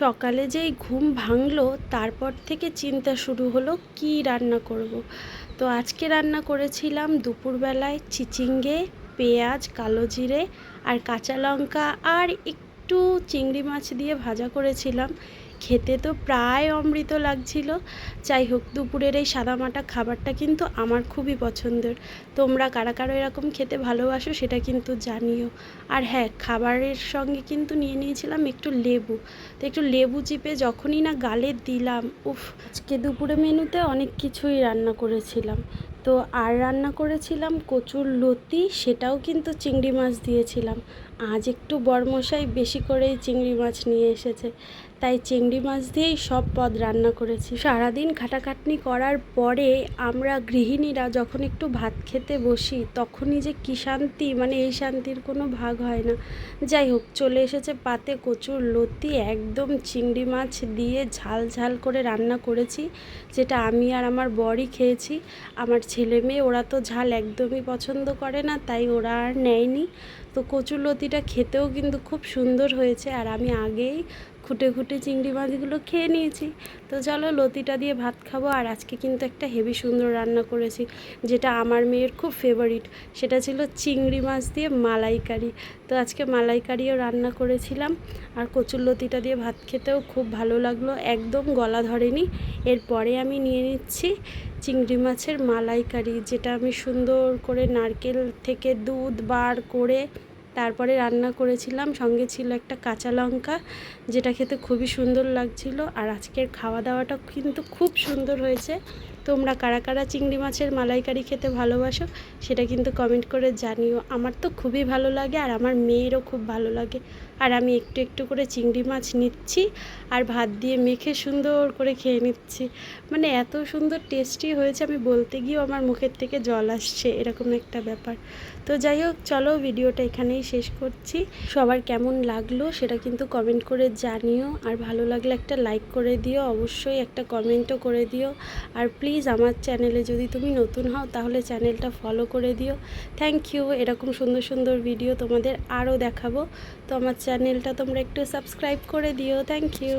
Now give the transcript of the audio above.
সকালে যেই ঘুম ভাঙলো তারপর থেকে চিন্তা শুরু হলো কি রান্না করব। তো আজকে রান্না করেছিলাম দুপুরবেলায় চিচিঙ্গে, পেঁয়াজ, কালো জিরে আর কাঁচা লঙ্কা আর একটু চিংড়ি মাছ দিয়ে ভাজা করেছিলাম। খেতে তো প্রায় অমৃত লাগছিল। যাই হোক, দুপুরের এই সাদামাটা খাবারটা কিন্তু আমার খুবই পছন্দের। তোমরা কারা কারা এরকম খেতে ভালোবাসো সেটা কিন্তু জানিও। আর হ্যাঁ, খাবারের সঙ্গে কিন্তু নিয়ে নিয়েছিলাম একটু লেবু। তো একটু লেবু চিপে যখনই না গালে দিলাম, উফ! আজকে দুপুরে মেনুতে অনেক কিছুই রান্না করেছিলাম। তো আর রান্না করেছিলাম কচুর লতি, সেটাও কিন্তু চিংড়ি মাছ দিয়েছিলাম। আজ একটু বরমশাই বেশি করেই চিংড়ি মাছ নিয়ে এসেছে, তাই চিংড়ি মাছ দিয়েই সব পদ রান্না করেছি। সারাদিন খাটাখাটনি করার পরে আমরা গৃহিণীরা যখন একটু ভাত খেতে বসি তখনই যে কী শান্তি, মানে এই শান্তির কোনো ভাগ হয় না। যাই হোক, চলে এসেছে পাতে কচুর লতি, একদম চিংড়ি মাছ দিয়ে ঝাল ঝাল করে রান্না করেছি, যেটা আমি আর আমার বরই খেয়েছি। আমার ছেলে মেয়ে ওরা তো ঝাল একদমই পছন্দ করে না, তাই ওরা আর নেয়নি। তো কচুর লতিটা খেতেও কিন্তু খুব সুন্দর হয়েছে, আর আমি আগেই খুঁটে খুঁটে চিংড়ি মাছগুলো খেয়ে নিয়েছি। তো চলো লতিটা দিয়ে ভাত খাবো। আর আজকে কিন্তু একটা হেভি সুন্দর রান্না করেছি, যেটা আমার মেয়ের খুব ফেভারিট। সেটা ছিল চিংড়ি মাছ দিয়ে মালাইকারি। তো আজকে মালাইকারিও রান্না করেছিলাম। আর কচুর লতিটা দিয়ে ভাত খেতেও খুব ভালো লাগলো, একদম গলা ধরেনি। এরপরে আমি নিয়ে নিচ্ছি চিংড়ি মাছের মালাইকারি, যেটা আমি সুন্দর করে নারকেল থেকে দুধ বার করে তারপরে রান্না করেছিলাম। সঙ্গে ছিল একটা কাঁচা লঙ্কা, যেটা খেতে খুবই সুন্দর লাগছিল। আর আজকের খাওয়া দাওয়াটা কিন্তু খুব সুন্দর হয়েছে। তোমরা কারা কারা চিংড়ি মাছের মালাইকারি খেতে ভালোবাসো সেটা কিন্তু কমেন্ট করে জানিও। আমার তো খুবই ভালো লাগে, আর আমার মেয়েরও খুব ভালো লাগে। আর আমি একটু একটু করে চিংড়ি মাছ নিচ্ছি আর ভাত দিয়ে মেখে সুন্দর করে খেয়ে নিচ্ছি। মানে এত সুন্দর টেস্টি হয়েছে, আমি বলতে গিয়েও আমার মুখের থেকে জল আসছে, এরকম একটা ব্যাপার। তো যাই হোক, চলো ভিডিওটা এখানেই শেষ করছি। সবার কেমন লাগলো সেটা কিন্তু কমেন্ট করে জানিও। আর ভালো লাগলে একটা লাইক করে দিও, অবশ্যই একটা কমেন্টও করে দিও। আর প্লিজ আমার চ্যানেলে যদি তুমি নতুন হও তাহলে চ্যানেলটা ফলো করে দিও। Thank you. এরকম সুন্দর সুন্দর ভিডিও তোমাদের আরও দেখাবো। তো আমার চ্যানেলটা তোমরা একটু সাবস্ক্রাইব করে দিও। Thank you.